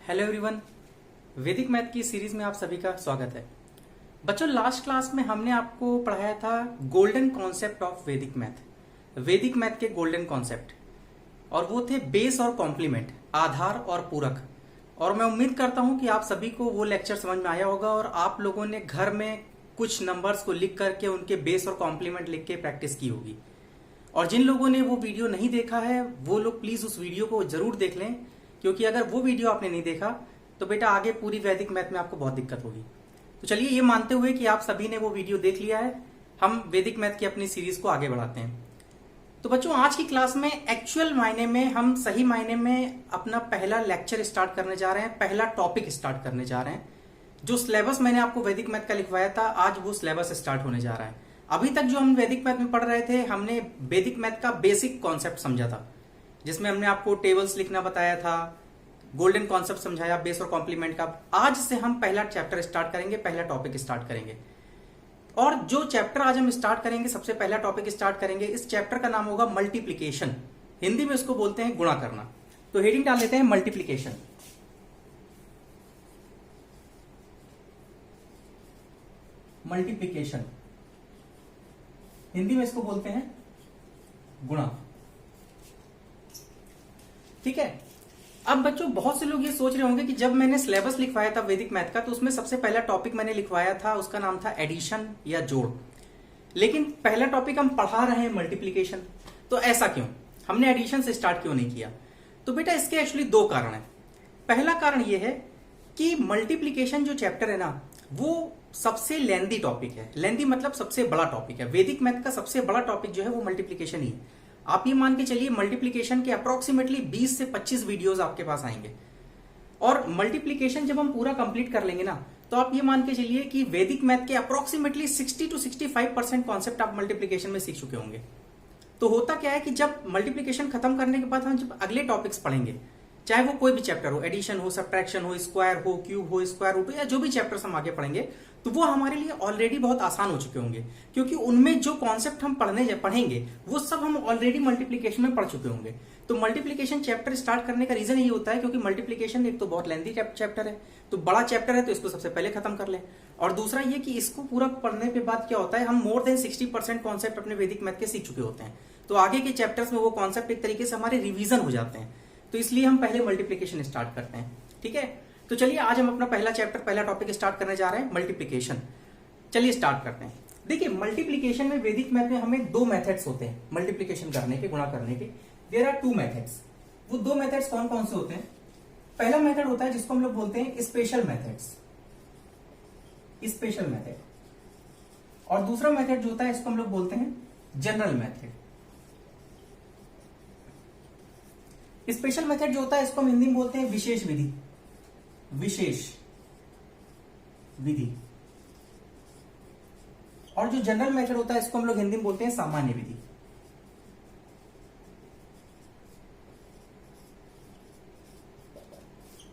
Hello everyone, वैदिक math की series में आप सभी का स्वागत है। बच्चों, लास्ट क्लास में हमने आपको पढ़ाया था गोल्डन कॉन्सेप्ट ऑफ वैदिक मैथ के गोल्डन कॉन्सेप्ट, और वो थे बेस और कॉम्प्लीमेंट, आधार और पूरक। और मैं उम्मीद करता हूं कि आप सभी को वो लेक्चर समझ में आया होगा और आप लोगों ने घर में कुछ नंबर्स को लिख करके उनके बेस और कॉम्प्लीमेंट लिख के प्रैक्टिस की होगी। और जिन लोगों ने वो वीडियो नहीं देखा है वो लोग प्लीज उस वीडियो को जरूर देख लें, क्योंकि अगर वो वीडियो आपने नहीं देखा तो बेटा आगे पूरी वैदिक मैथ में आपको बहुत दिक्कत होगी। तो चलिए, ये मानते हुए कि आप सभी ने वो वीडियो देख लिया है, हम वैदिक मैथ की अपनी सीरीज को आगे बढ़ाते हैं। तो बच्चों, आज की क्लास में एक्चुअल मायने में हम सही मायने में अपना पहला लेक्चर स्टार्ट करने जा रहे हैं, पहला टॉपिक स्टार्ट करने जा रहे हैं। जो सिलेबस मैंने आपको वैदिक मैथ का लिखवाया था, आज वो सिलेबस स्टार्ट होने जा रहा है। अभी तक जो हम वैदिक मैथ में पढ़ रहे थे, हमने वैदिक मैथ का बेसिक कॉन्सेप्ट समझा था, जिसमें हमने आपको टेबल्स लिखना बताया था, गोल्डन कॉन्सेप्ट समझाया बेस और कॉम्प्लीमेंट का। आज से हम पहला चैप्टर स्टार्ट करेंगे, पहला टॉपिक स्टार्ट करेंगे। और जो चैप्टर आज हम स्टार्ट करेंगे, सबसे पहला टॉपिक स्टार्ट करेंगे, इस चैप्टर का नाम होगा मल्टीप्लीकेशन। हिंदी में इसको बोलते हैं गुणा करना। तो हेडिंग डाल लेते हैं मल्टीप्लीकेशन। मल्टीप्लीकेशन हिंदी में इसको बोलते हैं गुणा। ठीक है। अब बच्चों, बहुत से लोग ये सोच रहे होंगे कि जब मैंने सिलेबस लिखवाया था वैदिक मैथ का, तो उसमें सबसे पहला टॉपिक मैंने लिखवाया था, उसका नाम था एडिशन या जोड़। लेकिन पहला टॉपिक हम पढ़ा रहे हैं मल्टीप्लीकेशन, तो ऐसा क्यों? हमने एडिशन से स्टार्ट क्यों नहीं किया? तो बेटा, इसके एक्चुअली दो कारण है। पहला कारण यह है कि मल्टीप्लीकेशन जो चैप्टर है ना, वो सबसे लेंदी टॉपिक है। लेंदी मतलब सबसे बड़ा टॉपिक है। वैदिक मैथ का सबसे बड़ा टॉपिक जो है वो मल्टीप्लीकेशन ही है। आप ये मान के चलिए, मल्टीप्लीकेशन के अप्रोक्सीमेटली 20 से 25 वीडियोस आपके पास आएंगे। और मल्टीप्लीकेशन जब हम पूरा कंप्लीट कर लेंगे ना, तो आप ये मान के चलिए कि वैदिक मैथ के अप्रोक्सीमेटली 60 to 65% कॉन्सेप्ट आप मल्टीप्लीकेशन में सीख चुके होंगे। तो होता क्या है कि जब मल्टीप्लीकेशन खत्म करने के बाद हम जब अगले टॉपिक्स पढ़ेंगे, चाहे वो कोई भी चैप्टर हो, एडिशन हो, सब्ट्रैक्शन हो, स्क्वायर हो, क्यूब हो, स्क्वायर रूट हो, या जो भी चैप्टर्स हम आगे पढ़ेंगे, तो वो हमारे लिए ऑलरेडी बहुत आसान हो चुके होंगे, क्योंकि उनमें जो कॉन्सेप्ट हम पढ़ेंगे वो सब हम ऑलरेडी मल्टीप्लीकेशन में पढ़ चुके होंगे। तो मल्टीप्लीकेशन चैप्टर स्टार्ट करने का रीजन ये होता है क्योंकि मल्टीप्लीकेशन एक तो बहुत लेंथी चैप्टर है, तो बड़ा चैप्टर है, तो इसको सबसे पहले खत्म कर लें। और दूसरा ये कि इसको पूरा पढ़ने के बाद क्या होता है, हम मोर देन 60% कॉन्सेप्ट अपने वैदिक मैथ के सीख चुके होते हैं। तो आगे के चैप्टर्स में वो कॉन्सेप्ट एक तरीके से हमारे रिवीजन हो जाते हैं। तो इसलिए हम पहले मल्टीप्लीकेशन स्टार्ट करते हैं। ठीक है। तो चलिए, आज हम अपना पहला चैप्टर, पहला टॉपिक स्टार्ट करने जा रहे हैं, मल्टीप्लीकेशन। चलिए स्टार्ट करते हैं। देखिए, मल्टीप्लीकेशन में वैदिक मैथ में हमें दो मेथड्स होते हैं मल्टीप्लीकेशन करने के, गुणा करने के। There are two methods. वो दो मेथड्स कौन कौन से होते हैं? पहला मेथड होता है जिसको हम लोग बोलते हैं स्पेशल मेथड्स, स्पेशल मेथड। और दूसरा मेथड जो होता है, इसको हम लोग बोलते हैं जनरल मेथड। स्पेशल मेथड जो होता है, इसको हम हिंदी में बोलते हैं विशेष विधि, विशेष विधि। और जो जनरल मेथड होता है, इसको हम लोग हिंदी में बोलते हैं सामान्य विधि।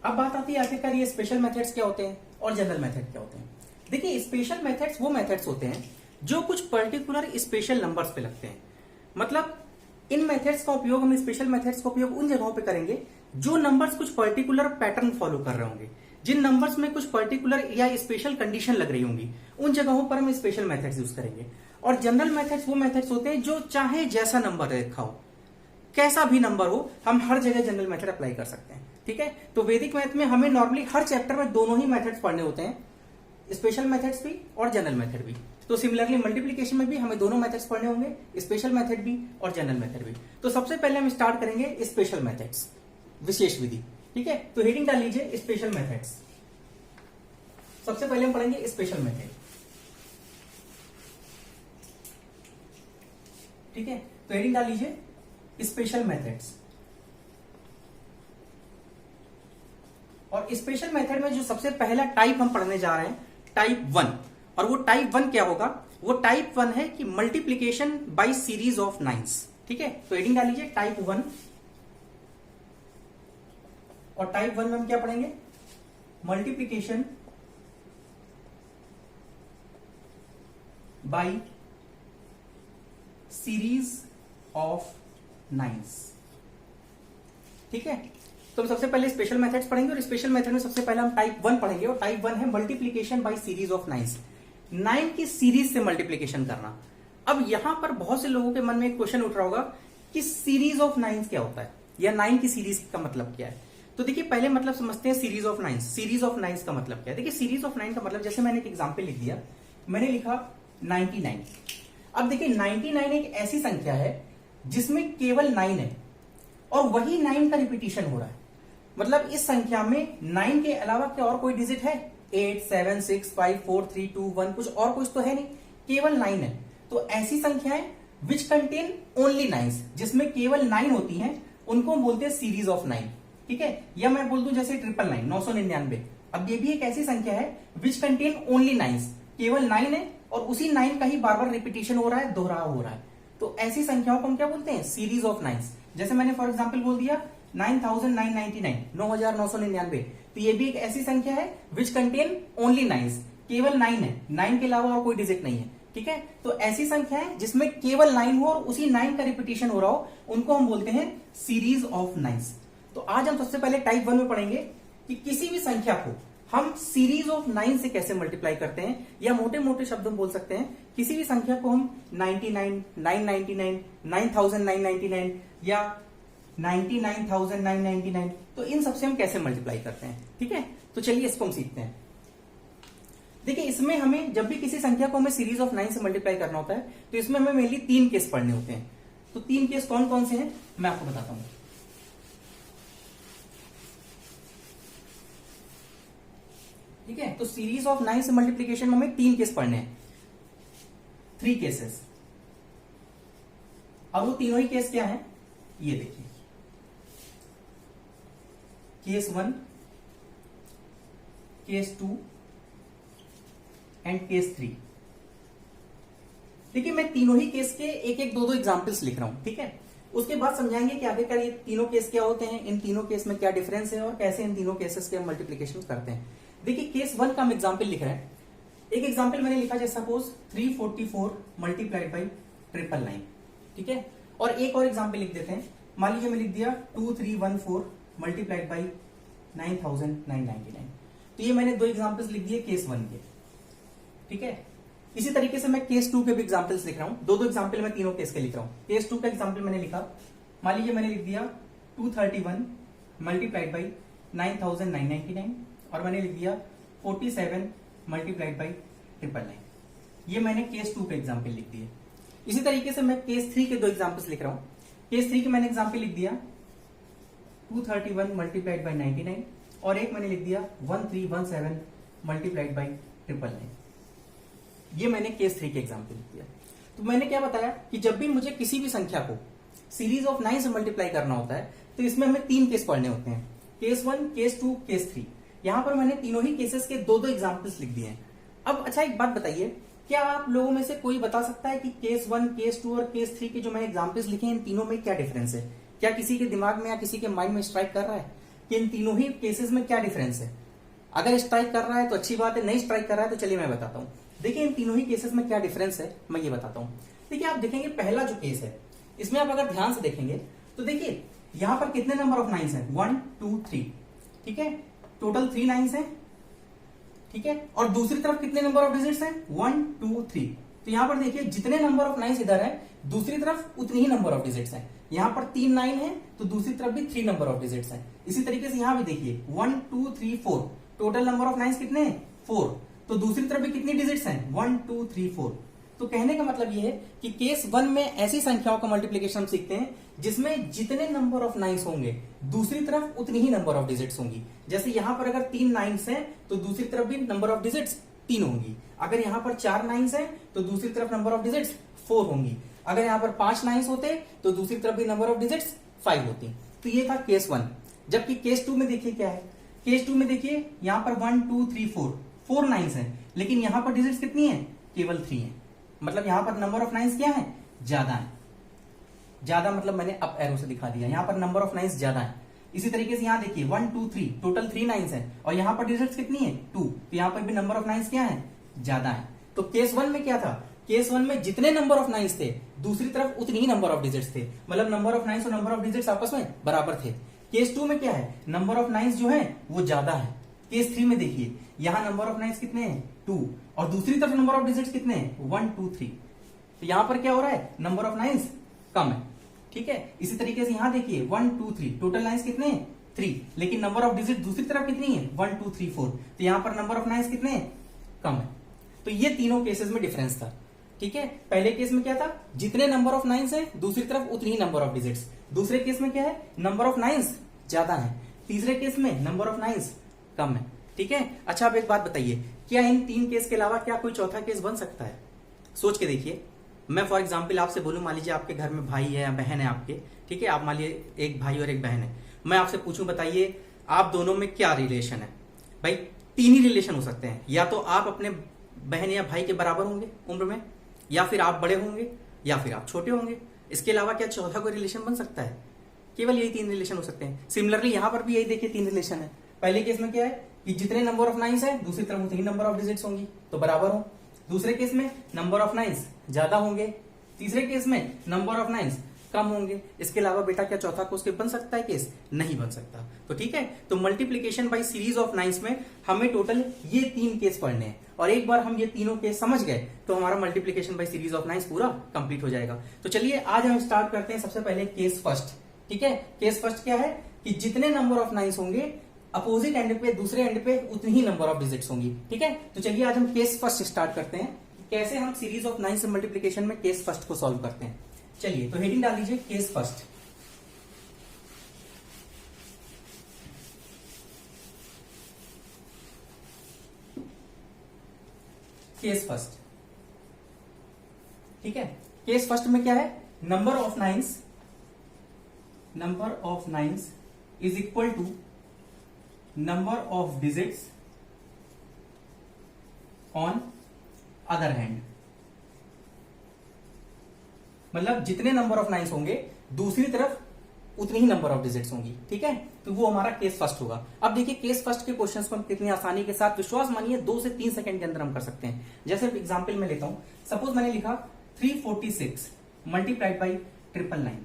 अब बात आती है आखिरकार ये स्पेशल मेथड्स क्या होते हैं और जनरल मेथड क्या होते हैं। देखिए, स्पेशल मेथड्स वो मेथड्स होते हैं जो कुछ पर्टिकुलर स्पेशल नंबर्स पे लगते हैं। मतलब इन मेथड्स का उपयोग, हम स्पेशल मेथड्स का उपयोग उन जगहों पे करेंगे जो नंबर्स कुछ पर्टिकुलर पैटर्न फॉलो कर रहे होंगे, जिन नंबर्स में कुछ पर्टिकुलर या स्पेशल कंडीशन लग रही होंगी, उन जगहों पर हम स्पेशल मेथड्स यूज करेंगे। और जनरल मेथड्स वो मेथड्स होते हैं जो चाहे जैसा नंबर रखा हो, कैसा भी नंबर हो, हम हर जगह जनरल मेथड अप्लाई कर सकते हैं। ठीक है। तो वैदिक मैथ में हमें नॉर्मली हर चैप्टर में दोनों ही मेथड्स पढ़ने होते हैं, स्पेशल मेथड्स भी और जनरल मेथड भी। तो सिमिलरली मल्टीप्लीकेशन में भी हमें दोनों मेथड्स पढ़ने होंगे, स्पेशल मेथड भी और जनरल मेथड भी। तो सबसे पहले हम स्टार्ट करेंगे स्पेशल मेथड्स, विशेष विधि। ठीक है। तो हेडिंग डाल लीजिए स्पेशल मेथड्स। सबसे पहले हम पढ़ेंगे स्पेशल मेथड। ठीक है। तो हेडिंग डाल लीजिए स्पेशल मेथड्स। और स्पेशल मेथड में जो सबसे पहला टाइप हम पढ़ने जा रहे हैं, टाइप 1। और वो टाइप 1 क्या होगा? वो टाइप 1 है कि multiplication by series of nines. ठीक है। तो हेडिंग डाल लीजिए टाइप 1। और टाइप 1 में हम क्या पढ़ेंगे? Multiplication by series of nines. ठीक है। तो हम सबसे पहले स्पेशल मेथड्स पढ़ेंगे और स्पेशल मेथड में सबसे पहले हम टाइप 1 पढ़ेंगे और टाइप 1 है multiplication by series of nines. 9 की सीरीज से मल्टीप्लीकेशन करना। अब यहां पर बहुत से लोगों के मन में एक क्वेश्चन उठ रहा होगा कि सीरीज ऑफ नाइन्स क्या होता है या 9 की सीरीज का मतलब क्या है। तो देखिए पहले मतलब समझते हैं series of nines. Series of nines का मतलब क्या है? देखिए सीरीज ऑफ 9 का मतलब, जैसे मैंने एक एग्जांपल लिख दिया, मैंने लिखा 99। अब देखिए 99 एक ऐसी संख्या है जिसमें केवल 9 है और वही 9 का रिपीटिशन हो रहा है। मतलब इस संख्या में 9 के अलावा क्या और कोई डिजिट है? 8, 7, 6, 5, 4, 3, 2, 1, कुछ और कुछ तो है नहीं, केवल 9 है। तो ऐसी संख्याएं विच कंटेन ओनली 9, जिसमें केवल 9 होती हैं, उनको हम बोलते हैं सीरीज ऑफ 9। ठीक है, या मैं बोल दूं जैसे 999, 999। अब ये भी एक ऐसी संख्या है विच कंटेन ओनली 9, केवल 9 है और उसी 9 का ही बार बार रिपीटिशन हो रहा है, दोहराव हो रहा है। तो ऐसी संख्याओं को हम क्या बोलते हैं? Series of 9। जैसे मैंने फॉर एग्जाम्पल बोल दिया 9999, 9999। तो ये भी एक ऐसी संख्या है विच कंटेन ओनली 9, केवल 9 है, 9 के अलावा और कोई डिजिट नहीं है। ठीक है, तो ऐसी संख्या है जिसमें केवल 9 हो और उसी 9 का रिपीटिशन हो रहा हो, उनको हम बोलते हैं सीरीज ऑफ 9। तो आज हम सबसे पहले टाइप 1 में पढ़ेंगे कि किसी भी संख्या को हम सीरीज ऑफ 9 से कैसे मल्टीप्लाई करते हैं, या मोटे मोटे शब्दों में बोल सकते हैं किसी भी संख्या को हम 99, 999, 9999 या 99999, तो इन सबसे हम कैसे मल्टीप्लाई करते हैं। ठीक है, तो चलिए इसको हम सीखते हैं। देखिए इसमें हमें जब भी किसी संख्या को हमें सीरीज ऑफ 9 से मल्टीप्लाई करना होता है तो इसमें हमें मेनली 3 केस पढ़ने होते हैं। तो 3 केस कौन कौन से हैं मैं आपको बताता हूं। ठीक है, तो सीरीज ऑफ 9 से मल्टीप्लीकेशन में हमें 3 केस पढ़ने हैं, 3 केसेस। अब वो तीनों ही केस क्या है ये देखिए, केस 1, केस 2 एंड केस 3। देखिए मैं तीनों ही केस के एक एक दो एग्जांपल्स लिख रहा हूं। ठीक है, उसके बाद समझाएंगे कि आखिरकार ये तीनों केस क्या होते हैं, इन तीनों केस में क्या डिफरेंस है और कैसे इन तीनों केसेस के हम मल्टीप्लीकेशन करते हैं। देखिए केस 1 का हम एग्जांपल लिख रहे हैं। एक एग्जांपल मैंने लिखा जैसे सपोज 344 मल्टीप्लाइड बाई 999। ठीक है, और एक और एग्जांपल लिख देते हैं। मान लीजिए मैं लिख दिया 2314 मल्टीप्लाइड बाई 9999। तो ये मैंने 2 एग्जांपल्स लिख दिए केस 1 के। ठीक है, इसी तरीके से मैं केस 2 के भी एग्जांपल्स लिख रहा हूं। 2 एग्जांपल मैं तीनों केस के लिख रहा हूं। केस 2 का एग्जांपल मैंने लिखा, मान लीजिए मैंने लिख दिया 231 मल्टीप्लाइड बाई 9999 और मैंने लिख दिया 47 मल्टीप्लाइड बाई 999। ये मैंने केस 2 के एग्जांपल लिख दिए। इसी तरीके से मैं केस 3 के 2 एग्जांपल्स लिख रहा हूं। केस 3 के मैंने एग्जांपल लिख दिया 231 मल्टीप्लाइड बाई 99 और एक मैंने लिख दिया 1317 मल्टीप्लाइड बाई 999। ये मैंने केस 3 के एग्जांपल लिख दिया। तो मैंने क्या बताया कि जब भी मुझे किसी भी संख्या को सीरीज ऑफ 9 से मल्टीप्लाई करना होता है तो इसमें हमें 3 केस पढ़ने होते हैं, केस 1, केस 2, केस 3। यहां पर मैंने तीनों ही केसेस के 2 एग्जांपल्स लिख दिए हैं। अब अच्छा एक बात बताइए, क्या आप लोगों में से कोई बता सकता है कि केस 1, केस 2 और केस 3 के जो मैंने एग्जांपल्स लिखे हैं इन तीनों में क्या डिफरेंस है? क्या किसी के दिमाग में या किसी के माइंड में स्ट्राइक कर रहा है कि इन तीनों ही केसेस में क्या डिफरेंस है? अगर स्ट्राइक कर रहा है तो अच्छी बात है, नहीं स्ट्राइक कर रहा है तो चलिए मैं बताता हूं। देखिए इन तीनों ही केसेस में क्या डिफरेंस है मैं ये बताता हूं। देखिए आप देखेंगे पहला जो केस है इसमें आप अगर ध्यान से देखेंगे तो देखिए यहां पर कितने नंबर ऑफ 9 हैं? 1, 2, 3। ठीक है, टोटल 3 9 हैं। ठीक है, और दूसरी तरफ कितने नंबर ऑफ डिजिट्स हैं? 1, 2, 3। तो यहां पर देखिए जितने नंबर ऑफ 9 इधर है दूसरी तरफ उतनी ही नंबर ऑफ डिजिट्स हैं। यहां पर 3 9 है तो दूसरी तरफ भी 3 नंबर ऑफ डिजिट्स हैं। इसी तरीके से यहां भी देखिए 1, 2, 3, 4। टोटल नंबर ऑफ 9 कितने हैं? 4। तो दूसरी तरफ भी कितनी डिजिट्स हैं? 1, 2, 3, 4। तो कहने का मतलब ये है कि केस 1 में ऐसी संख्याओं का मल्टीप्लीकेशन हम सीखते हैं जिसमें जितने नंबर ऑफ 9 होंगे दूसरी तरफ उतनी ही नंबर ऑफ डिजिट्स होंगी। जैसे यहां पर अगर 3 9 हैं तो दूसरी तरफ भी नंबर ऑफ डिजिट्स 3 होंगी। अगर यहां पर 4 9 हैं तो दूसरी तरफ नंबर ऑफ डिजिट्स 4 होंगी। अगर यहां पर 5 9 होते तो दूसरी तरफ भी नंबर ऑफ डिजिट्स 5 होती। तो ये था केस 1। जबकि केस 2 में देखिए क्या है, केस 2 में देखिए यहां पर 1, 2, 3, 4 9 हैं, लेकिन यहां पर डिजिट्स कितनी है? केवल 3 है। मतलब यहां पर नंबर ऑफ 9 क्या है? ज्यादा है। ज्यादा मतलब मैंने अप एरो से दिखा दिया, यहां पर नंबर ऑफ 9 ज्यादा है। इसी तरीके से यहां देखिए 1, 2, 3, टोटल 3 9 है और यहां पर डिजिट्स कितनी है? 2। तो यहां पर भी नंबर ऑफ 9 क्या है? ज्यादा है। तो केस 1 में क्या था? केस 1 में जितने नंबर ऑफ 9 थे दूसरी तरफ उतनी ही नंबर ऑफ डिजिट्स थे। मतलब नंबर ऑफ 9 और नंबर ऑफ डिजिट्स आपस में बराबर थे। केस 2 में क्या है, नंबर ऑफ नाइन्स जो है वो ज्यादा है। केस 3 में देखिए यहां नंबर ऑफ नाइन्स कितने हैं 2 और दूसरी तरफ नंबर ऑफ डिजिट्स कितने हैं 1 2 3। तो यहां पर क्या हो रहा है, नंबर ऑफ नाइन्स कम है। ठीक है, इसी तरीके से यहां देखिए 1 2 3 टोटल नाइन्स कितने हैं 3, लेकिन नंबर ऑफ डिजिट दूसरी तरफ कितनी है 1 2 3 4। तो यहां पर नंबर ऑफ नाइन्स कितने हैं, कम है। तो ये तीनों केसेस में डिफरेंस था। ठीक है, पहले केस में क्या था, जितने नंबर ऑफ नाइन्स है दूसरी तरफ उतनी ही नंबर ऑफ डिजिट्स। दूसरे केस में क्या है, नंबर ऑफ नाइन्स ज्यादा है। तीसरे केस में नंबर ऑफ नाइन्स कम है। ठीक है, अच्छा अब एक बात बताइए, क्या इन 3 केस के अलावा क्या कोई चौथा केस बन सकता है? सोच के देखिए। मैं फॉर एग्जाम्पल आपसे बोलूं, मान लीजिए आपके घर में भाई है या बहन है आपके, ठीक है, आप मान लीजिए एक भाई और एक बहन है। मैं आपसे पूछूं बताइए आप दोनों में क्या रिलेशन है? भाई 3 ही रिलेशन हो सकते हैं, या तो आप अपने बहन या भाई के बराबर होंगे उम्र में, या फिर आप बड़े होंगे, या फिर आप छोटे होंगे। इसके अलावा क्या चौथा कोई रिलेशन बन सकता है? केवल यही 3 रिलेशन हो सकते हैं। सिमिलरली यहां पर भी यही देखिए 3 रिलेशन है। पहले केस में क्या है कि जितने नंबर ऑफ नाइन्स है दूसरी तरफ उतनी नंबर ऑफ डिजिट्स होंगी, तो बराबर हो। दूसरे केस में नंबर ऑफ नाइन्स ज्यादा होंगे, तीसरे केस में नंबर ऑफ नाइन्स कम होंगे। इसके अलावा बेटा क्या चौथा कोई बन सकता है केस? नहीं बन सकता। तो ठीक है, तो multiplication by series of nines में हमें टोटल ये 3 केस पढ़ने हैं, और एक बार हम ये तीनों केस समझ गए तो हमारा multiplication by series of nines पूरा कंप्लीट हो जाएगा। तो चलिए आज हम स्टार्ट करते हैं सबसे पहले केस फर्स्ट। ठीक है, केस फर्स्ट क्या है कि जितने नंबर ऑफ नाइन्स होंगे अपोजिट एंड पे, दूसरे एंड पे उतनी ही नंबर ऑफ डिजिट्स होंगी। ठीक है, तो चलिए आज हम केस फर्स्ट स्टार्ट करते हैं, कैसे हम सीरीज ऑफ नाइन्स मल्टीप्लीकेशन में केस फर्स्ट को सॉल्व करते हैं। चलिए तो हेडिंग डाल दीजिए केस फर्स्ट। केस फर्स्ट, ठीक है, केस फर्स्ट में क्या है, number of nines is equal to number of digits on other hand. मतलब जितने नंबर ऑफ नाइन्स होंगे दूसरी तरफ उतनी ही नंबर ऑफ डिजिट्स होंगी। ठीक है, तो वो हमारा केस फर्स्ट होगा। अब देखिए केस फर्स्ट के क्वेश्चंस को हम कितनी आसानी के साथ, विश्वास मानिए 2 से 3 सेकंड के अंदर हम कर सकते हैं। जैसे एग्जांपल में लेता हूं, सपोज मैंने लिखा 346 मल्टीप्लाइड बाई 999।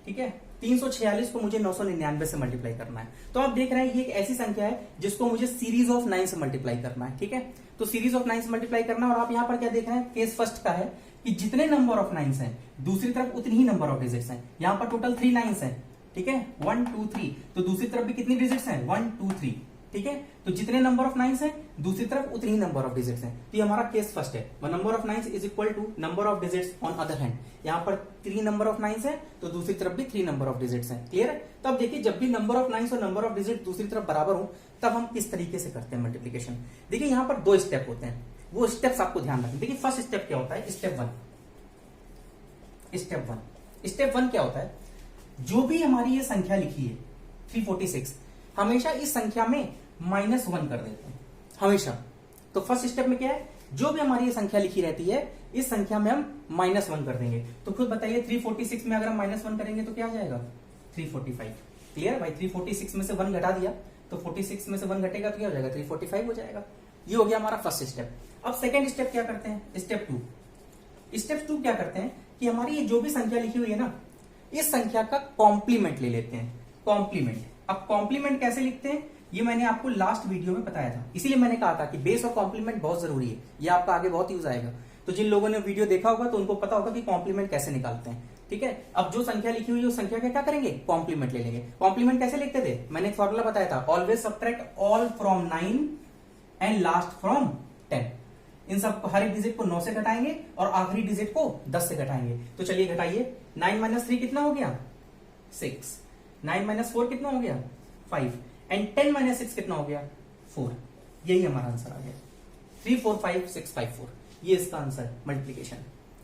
ठीक है, 346 को मुझे 999 से मल्टीप्लाई करना है। तो आप देख रहे हैं ये एक ऐसी संख्या है जिसको मुझे सीरीज ऑफ 9 से मल्टीप्लाई करना है। ठीक है, तो सीरीज ऑफ 9 से मल्टीप्लाई करना है, और आप यहां पर क्या देख रहे हैं, केस फर्स्ट का है कि जितने नंबर ऑफ नाइन्स हैं दूसरी तरफ उतनी ही नंबर ऑफ डिजिट्स हैं। यहां पर टोटल 3 नाइन्स हैं। ठीक है, 1 2 3, तो दूसरी तरफ भी कितनी डिजिट्स हैं 1 2 3। ठीक है, तो जितने नंबर ऑफ नाइन्स हैं दूसरी तरफ उतनी ही नंबर ऑफ डिजिट्स हैं। तो ये हमारा केस फर्स्ट है, number of nines is equal to number of digits on other hand. यहां पर 3 नंबर ऑफ नाइन्स है तो दूसरी तरफ भी 3 नंबर ऑफ डिजिट्स हैं। क्लियर है? तो अब देखिए जब भी नंबर ऑफ नाइन्स और नंबर ऑफ डिजिट दूसरी तरफ बराबर हो तब हम किस तरीके से करते हैं मल्टीप्लीकेशन। देखिए यहां पर 2 स्टेप होते हैं, वो स्टेप्स आपको ध्यान रखना। देखिए फर्स्ट स्टेप क्या होता है, स्टेप वन क्या होता है, जो भी हमारी ये संख्या लिखी है 346, हमेशा इस संख्या में -1 कर देते हैं हमेशा। तो फर्स्ट स्टेप में क्या है, जो भी हमारी ये संख्या लिखी रहती है इस संख्या में हम -1 कर देंगे। तो खुद बताइए 346 में अगर हम -1 करेंगे तो क्या आ जाएगा 345। क्लियर भाई, 346 में से 1 घटा दिया तो 46 में से 1 घटेगा तो क्या हो जाएगा 345 हो जाएगा। ये हो गया हमारा फर्स्ट स्टेप। अब सेकेंड स्टेप क्या करते हैं, स्टेप टू क्या करते हैं कि हमारी ये जो भी संख्या लिखी हुई है ना, इस संख्या का कॉम्प्लीमेंट ले लेते हैं। कॉम्प्लीमेंट, अब कॉम्प्लीमेंट कैसे लिखते हैं ये मैंने आपको लास्ट वीडियो में बताया था, इसीलिए मैंने कहा था कि बेस और कॉम्प्लीमेंट बहुत जरूरी है, ये आपका आगे बहुत यूज आएगा। तो जिन लोगों ने वीडियो देखा होगा तो उनको पता होगा कि कॉम्प्लीमेंट कैसे निकालते हैं। ठीक है, अब जो संख्या लिखी हुई है उस संख्या का क्या करेंगे, कॉम्प्लीमेंट ले लेंगे। कॉम्प्लीमेंट कैसे लिखते थे, मैंने एक फॉर्मूला बताया था, always subtract all from 9 and last from 10। इन सब हर एक डिजिट को 9 से घटाएंगे और आखिरी डिजिट को 10 से घटाएंगे। तो चलिए घटाइए, 9 - 3 कितना हो गया 6, 9 - 4 कितना हो गया 5, एंड 10 - 6 कितना हो गया 4। यही हमारा आंसर आ गया 345654। ये इसका आंसर है मल्टीप्लीकेशन।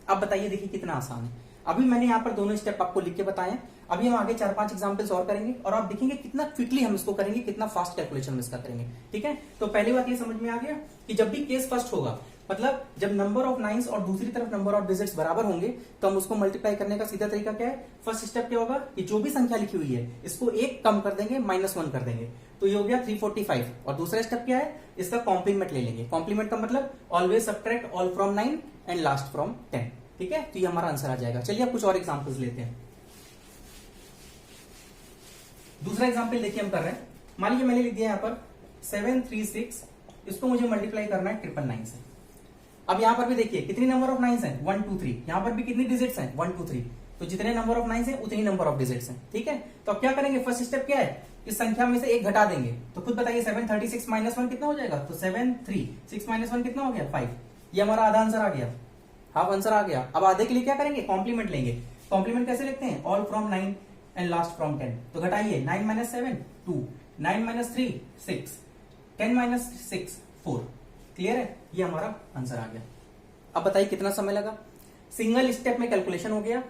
अब बताइए देखिए कितना आसान है। अभी मैंने यहां पर दोनों स्टेप आपको लिख के बताए हैं, अभी हम आगे 4-5 एग्जांपल्स और करेंगे और आप देखेंगे कितना क्विकली हम इसको करेंगे, कितना फास्ट कैलकुलेशन में इसका करेंगे। ठीक है, तो पहली बात ये समझ में आ गया कि जब भी केस फर्स्ट होगा, मतलब जब नंबर ऑफ नाइन्स और दूसरी तरफ नंबर ऑफ डिजिट्स बराबर होंगे तो हम उसको मल्टीप्लाई करने का सीधा तरीका क्या है, फर्स्ट स्टेप क्या होगा कि जो भी संख्या लिखी हुई है इसको 1 कम कर देंगे, -1 कर देंगे, तो ये हो गया 345। और दूसरा स्टेप क्या है, इसका कॉम्प्लीमेंट ले लेंगे। कॉम्प्लीमेंट का मतलब always subtract all from 9 and last from 10। ठीक है, तो ये हमारा आंसर आ जाएगा। चलिए अब कुछ और एग्जांपल्स लेते हैं। दूसरा एग्जाम्पल देखिए हम कर रहे हैं। मान लीजिए मैंने लिख दिया यहाँ पर 736, इसको मुझे मल्टीप्लाई करना है 999 से। अब यहाँ पर भी देखिए कितनी नंबर ऑफ नाइन्स हैं, 1 2 3। यहाँ पर भी कितनी डिजिट्स हैं, 1 2 3। तो जितने नंबर ऑफ नाइन्स हैं उतनी नंबर ऑफ डिजिट्स हैं। ठीक है, तो अब क्या करेंगे, फर्स्ट स्टेप क्या है, इस संख्या में से एक घटा देंगे। तो खुद बताइए 736 माइनस 1 कितना हो जाएगा, तो 7 3 6 माइनस 1 कितना हो गया, 5। ये हमारा आधा आंसर आ गया, हाफ आंसर आ गया। अब आधे के लिए क्या करेंगे, कॉम्प्लीमेंट लेंगे। कॉम्प्लीमेंट कैसे लिखते हैं, all from 9 and last from 10। तो घटाइए, 9 माइनस 7 2, 9 माइनस 3 6, 10 माइनस 6 4। क्लियर है, ये हमारा आंसर आ गया। अब बताइए कितना समय लगा, सिंगल स्टेप में कैलकुलेशन हो गया,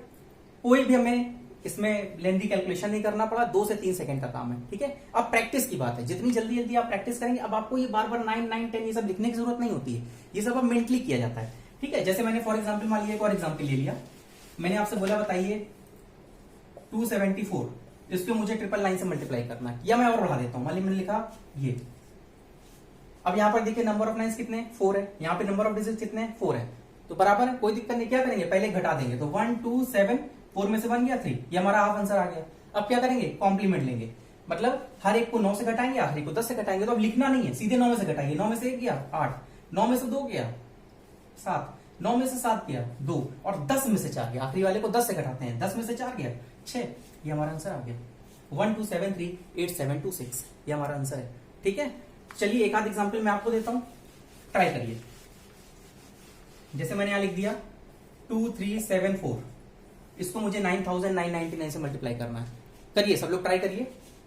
कोई भी हमें इसमें लेंथी कैलकुलेशन नहीं करना पड़ा, 2 से 3 सेकंड का काम है। ठीक है, अब प्रैक्टिस की बात है, जितनी जल्दी जल्दी आप प्रैक्टिस करेंगे, अब आपको ये बार बार 9 9 10 ये सब लिखने की जरूरत नहीं होती है, ये सब अब मेंटली किया जाता है। ठीक है, जैसे मैंने फॉर एग्जाम्पल मान लिया, एक और एग्जाम्पल ले लिया, मैंने आपसे बोला बताइए 274, इसको मुझे 999 से मल्टीप्लाई करना है, या मैं और बढ़ा देता हूं, मान लीजिए मैंने लिखा ये। अब यहां पर देखिए नंबर ऑफ नाइन्स कितने, 4 है, यहाँ पे नंबर ऑफ डिजिट कितने, 4 है, तो बराबर है, कोई दिक्कत नहीं। क्या करेंगे, पहले घटा देंगे, तो 1 2 7 4 में से 1 गया 3, ये हमारा हाफ आंसर आ गया। अब क्या करेंगे, कॉम्प्लीमेंट लेंगे, मतलब हर एक को 9 से घटाएंगे, हर एक को 10 से घटाएंगे। तो अब लिखना नहीं है, सीधे 9 में से घटाइए, 9 में से 1 गया 8, 9 में से 2 गया 7, 9 में से 7 गया 2, और 10 में से 4 गया, आखिरी वाले को 10 से घटाते हैं, 10 में से 4 गया 6, ये हमारा आंसर आ गया। 1 2 7 3 8 7 2 6, ये हमारा आंसर है। ठीक है, चलिए एक आध एग्जाम्पल मैं आपको देता हूं, ट्राई करिए। जैसे मैंने यहां लिख दिया 2374, इसको मुझे 9999 से मल्टीप्लाई करना है। करिए सब लोग, ट्राई करिए,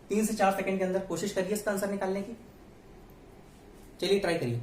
3 से 4 सेकंड के अंदर कोशिश करिए इसका आंसर निकालने की। चलिए ट्राई करिए।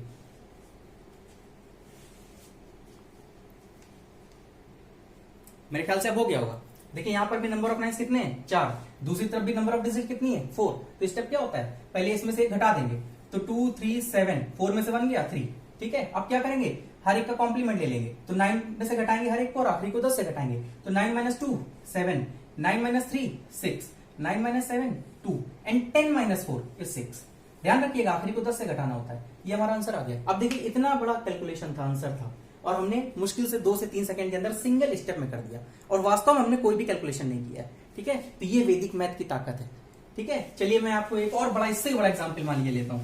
मेरे ख्याल से अब हो गया होगा। देखिए यहां पर भी नंबर ऑफ नाइन्स कितने हैं, 4, दूसरी तरफ भी नंबर ऑफ डिजिट कितनी है, 4। तो स्टेप क्या होता है, पहले इसमें से एक घटा देंगे, तो 2 3 7, 4 में से 1 गया 3। ठीक है, अब क्या करेंगे, हर एक का कॉम्प्लीमेंट ले लेंगे, तो 9 में से घटाएंगे हर एक को, और आखिरी को 10 से घटाएंगे, तो 9 minus 2 7, 9 minus 3 6, 9 minus 7 2, and 10 minus 4 is 6। ध्यान रखिएगा, आखिरी को 10 से घटाना होता है। ये हमारा आंसर आ गया। अब देखिए इतना बड़ा कैलकुलेशन था, आंसर था, और हमने मुश्किल से 2 से 3 सेकंड के अंदर सिंगल स्टेप में कर दिया, और वास्तव में हमने कोई भी कैलकुलेशन नहीं किया। ठीक है, तो ये वैदिक मैथ की ताकत है। ठीक है, चलिए मैं आपको एक और बड़ा, इससे बड़ा एग्जाम्पल मान लीजिए लेता हूं।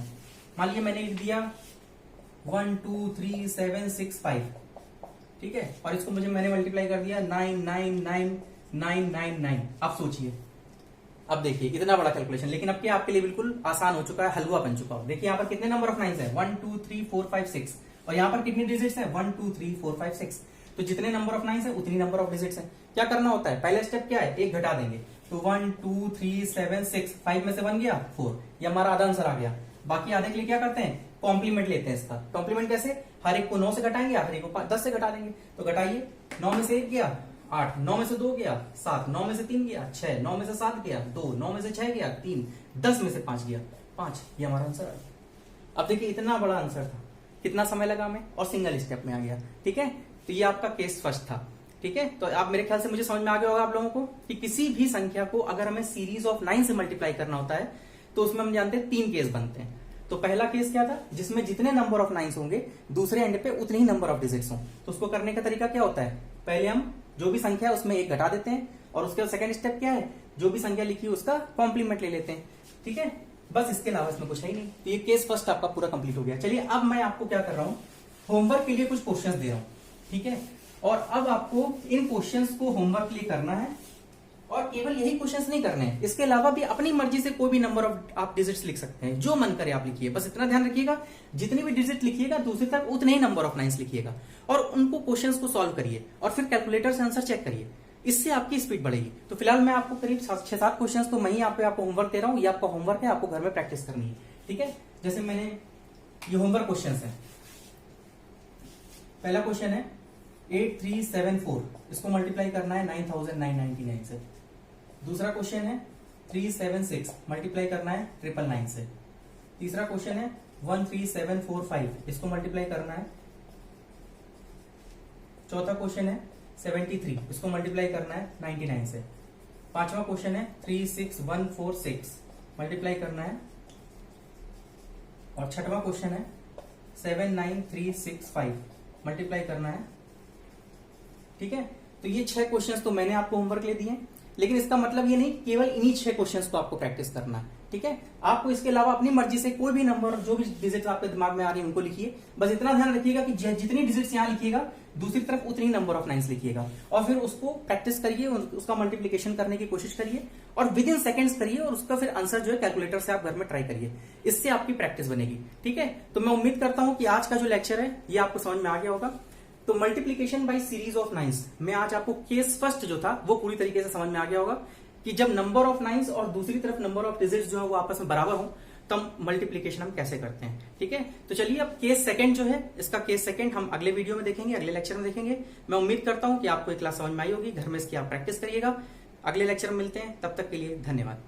मान लीजिए मैंने लिख दिया 1 2 3 7 6 5। ठीक है, और इसको मैंने मल्टीप्लाई कर दिया 999999। आप सोचिए, अब देखिए इतना बड़ा कैलकुलेशन, लेकिन अब क्या आपके लिए बिल्कुल आसान हो चुका है, हलवा बन चुका हो। देखिए यहाँ पर कितने नंबर ऑफ नाइन्स है, 1 2 3 4 5 6, और यहाँ पर कितनी डिजिट्स है, 1 2 3 4 5 6। तो जितने नंबर ऑफ नाइन्स है उतनी नंबर ऑफ डिजिट्स है। क्या करना होता है, पहला स्टेप क्या है, एक घटा देंगे, तो 1 2 3 7 6, 5 में से 1 गया 4, ये हमारा आधा आंसर आ गया। बाकी आधे के लिए क्या करते हैं, कॉम्प्लीमेंट लेते हैं इसका। कॉम्प्लीमेंट कैसे, हर एक को 9 से घटाएंगे, हर एक को 10 से घटा देंगे। तो घटाइए, 9 में से 1 गया 8, 9 में से 2 गया 7, 9 में से 3 गया 6, 9 में से 7 गया 2, 9 में से 6 गया 3, 10 में से 5 गया 5, ये हमारा आंसर है। अब देखिए इतना बड़ा आंसर था, कितना समय लगा हमें, और सिंगल स्टेप में आ गया। ठीक है, तो ये आपका केस फर्स्ट था। ठीक है, तो आप मेरे ख्याल से मुझे समझ में आ गया होगा आप लोगों को कि किसी भी संख्या को अगर हमें सीरीज ऑफ 9 से मल्टीप्लाई करना होता है, तो उसमें हम जानते हैं 3 केस बनते हैं। तो पहला केस क्या था, जिसमें जितने नंबर ऑफ नाइन्स होंगे दूसरे एंड पे उतने ही नंबर ऑफ डिजिट्स हों। तो उसको करने का तरीका क्या होता है, पहले हम जो भी संख्या है उसमें एक घटा देते हैं, और उसके बाद सेकंड स्टेप क्या है, जो भी संख्या लिखी है उसका कॉम्प्लीमेंट ले लेते हैं। ठीक है, बस इसके अलावा इसमें कुछ है ही नहीं। तो ये केस फर्स्ट आपका पूरा कंप्लीट हो गया। चलिए अब मैं आपको क्या कर रहा हूं, होमवर्क के लिए कुछ क्वेश्चंस दे रहा हूं। ठीक है, और अब आपको इन क्वेश्चंस को होमवर्क के लिए करना है, और केवल यही क्वेश्चंस नहीं करने हैं, इसके अलावा भी अपनी मर्जी से कोई भी नंबर ऑफ आप डिजिट्स लिख सकते हैं, जो मन करे आप लिखिए। बस इतना ध्यान रखिएगा, जितनी भी डिजिट लिखिएगा दूसरी तरफ उतने ही नंबर ऑफ नाइन्स लिखिएगा, और उनको क्वेश्चंस को सॉल्व करिए, और फिर कैलकुलेटर से आंसर चेक करिए, इससे आपकी स्पीड बढ़ेगी। तो फिलहाल मैं आपको करीब 6-7 क्वेश्चंस तो मैं ही आपको होमवर्क दे रहा हूं, ये आपका होमवर्क है, आपको घर में प्रैक्टिस करनी है। ठीक है, जैसे मैंने ये होमवर्क क्वेश्चन है, पहला क्वेश्चन है 8374, इसको मल्टीप्लाई करना है 9999 से। दूसरा क्वेश्चन है 376, मल्टीप्लाई करना है 999 से। तीसरा क्वेश्चन है 13745, इसको मल्टीप्लाई करना है। चौथा क्वेश्चन है 73, इसको मल्टीप्लाई करना है 99 से। पांचवा क्वेश्चन है 36146, मल्टीप्लाई करना है। और छठवां क्वेश्चन है 79365, मल्टीप्लाई करना है। ठीक है, तो ये 6 क्वेश्चंस तो मैंने आपको होमवर्क ले दिए। लेकिन इसका मतलब ये नहीं केवल इन्हीं 6 क्वेश्चंस को आपको प्रैक्टिस करना है, ठीक है। आपको इसके अलावा अपनी मर्जी से कोई भी नंबर, जो भी डिजिट्स आपके दिमाग में आ रही है उनको लिखिए। बस इतना ध्यान रखिएगा कि जितनी डिजिट्स यहाँ लिखिएगा दूसरी तरफ उतनी नंबर ऑफ नाइन्स लिखिएगा, और फिर उसको प्रैक्टिस करिए, उसका मल्टीप्लीकेशन करने की कोशिश करिए और विद इन सेकंड्स करिए, और उसका फिर आंसर जो है कैलकुलेटर से आप घर में ट्राई करिए। इससे आपकी प्रैक्टिस बनेगी, ठीक है। तो मैं उम्मीद करता हूं कि आज का जो लेक्चर है ये आपको समझ में आ गया होगा। तो multiplication by series of nines में आज आपको केस फर्स्ट जो था वो पूरी तरीके से समझ में आ गया होगा कि जब नंबर ऑफ नाइन्स और दूसरी तरफ नंबर ऑफ डिजिट्स जो है वो आपस में बराबर हो तब मल्टीप्लीकेशन हम कैसे करते हैं, ठीक है। तो चलिए अब केस सेकंड जो है, इसका केस सेकंड हम अगले वीडियो में देखेंगे, अगले लेक्चर में देखेंगे। मैं उम्मीद करता हूं कि आपको ये क्लास समझ में आई होगी, घर में इसकी आप प्रैक्टिस करिएगा। अगले लेक्चर में मिलते हैं, तब तक के लिए धन्यवाद।